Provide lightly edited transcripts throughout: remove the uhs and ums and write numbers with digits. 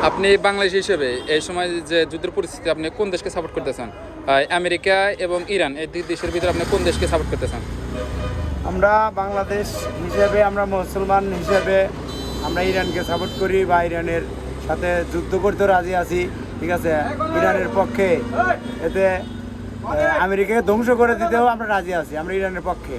আপনি বাংলাদেশ হিসেবে এই সময় যে যুদ্ধের পরিস্থিতি আপনি কোন দেশকে সাপোর্ট করতেছেন? আমেরিকা এবং ইরান এই দুই দেশের ভিতরে আপনি কোন দেশকে সাপোর্ট করতেছেন? আমরা বাংলাদেশ হিসেবে, আমরা মুসলমান হিসেবে আমরা ইরানকে সাপোর্ট করি বা ইরানের সাথে যুদ্ধ করতে রাজি আছি। ঠিক আছে, ইরানের পক্ষে, এতে আমেরিকাকে ধ্বংস করে দিতেও আমরা রাজি আছি। আমরা ইরানের পক্ষে।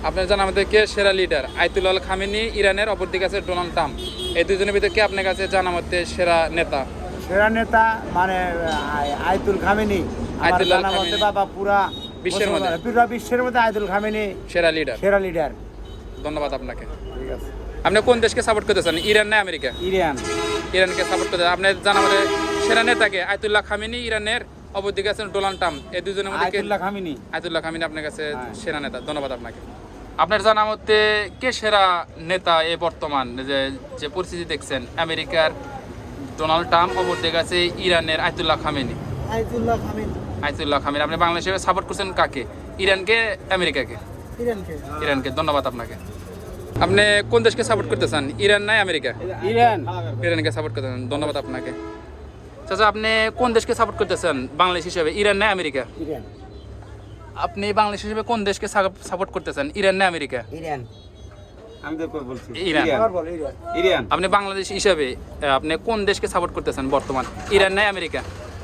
আপনার জানা মতে কে সেরা লিডার? আয়াতুল্লাহ খামেনি ইরানের, অপরদিকে আছে ডোনাল্ড ট্রাম্প। এই দুজনের ভিতরে কে আপনার কাছে জানা মতে সেরা নেতা? সেরা নেতা মানে আয়াতুল খামেনি। আয়াতুল্লাহ আমার জানা মতে খামেনি। বাবা পুরা বিশ্বের মধ্যে? পুরা বিশ্বের মধ্যে আয়াতুল খামেনি সেরা লিডার। সেরা লিডার। ধন্যবাদ আপনাকে। ঠিক আছে। আপনি কোন দেশকে সাপোর্ট করতেছেন, ইরান না আমেরিকা? ইরান। ইরানকে সাপোর্ট করতে আপনার জানা মতে সেরা নেতাকে? আয়াতুল্লাহ খামেনি ইরানের, অপরদিকে আছেন ডোনাল্ড ট্রাম্প। এই দুজনের মধ্যে কে? Ayatollah Khamenei. আয়াতুল্লাহ খামেনি আপনার কাছে হ্যাঁ। সেরা নেতা। ধন্যবাদ আপনাকে। আপনার জানা মতে কে সেরা নেতা এই বর্তমান যে যে পরিস্থিতি দেখছেন? আমেরিকার ডোনাল্ড ট্রাম্প, অপরদিকে আছে ইরানের Ayatollah Khamenei. Ayatollah Khamenei. Ayatollah Khamenei. আপনি বাংলাদেশে সাপোর্ট করছেন কাকে? ইরানকে, আমেরিকাকে? ইরানকে। ইরানকে। ধন্যবাদ আপনাকে। আপনি কোন দেশকে সাপোর্ট করতেছেন, ইরান না আমেরিকা? ইরান। ইরানকে সাপোর্ট করতেছেন। ধন্যবাদ আপনাকে। চাচা, আপনি কোন দেশকে সাপোর্ট করতেছেন বাংলাদেশ হিসেবে, ইরান না আমেরিকা? ইরান। আপনি বাংলাদেশ হিসেবে কোন দেশকে সাপোর্ট করতেছেন, ইরান না আমেরিকা? ইরান। আমি তো বলছি ইরান। ইরান। আপনি বাংলাদেশ হিসাবে আপনি কোন দেশকে সাপোর্ট করতেছেন বর্তমান, ইরান না আমেরিকা?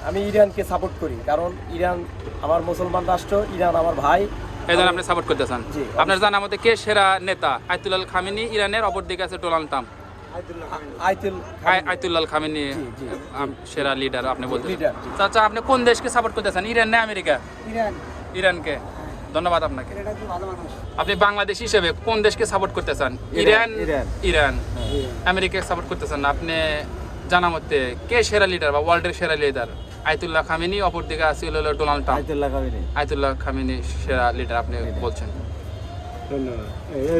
আমি ইরানকে সাপোর্ট করি, কারণ ইরান আমার মুসলমান রাষ্ট্র, ইরান আমার ভাই। এই জন্য আপনি সাপোর্ট করতেছেন। জি। আপনার জানা মতে কে সেরা নেতা? আয়াতুল্লাহ খামেনি ইরানের, অপরদিকে আছে ডোনাল্ড ট্রাম্প। আইতুল আয়াতুল্লাহ খামেনি জি, জি। সেরা লিডার আপনি বলতেছেন। লিডার, জি। চাচা, আপনি কোন দেশকে সাপোর্ট করতেছেন, ইরান না আমেরিকা? ইরান। ইরানকে। ধন্যবাদ আপনাকে। এটা খুব ভালো মানুষ। আপনি বাংলাদেশ হিসেবে কোন দেশকে সাপোর্ট করতেছেন, ইরান? ইরান। ইরান। আমেরিকাকে সাপোর্ট করতেছেন। আপনি জানা মতে কে সেরা লিডার বা ওয়ার্ল্ডের সেরা লিডার? আয়াতুল্লাহ খামেনি, অপরদিকে আছে হলো Donald Trump. Ayatollah Khamenei. Ayatollah Khamenei সেরা লিডার আপনি বলছেন। ধন্যবাদ।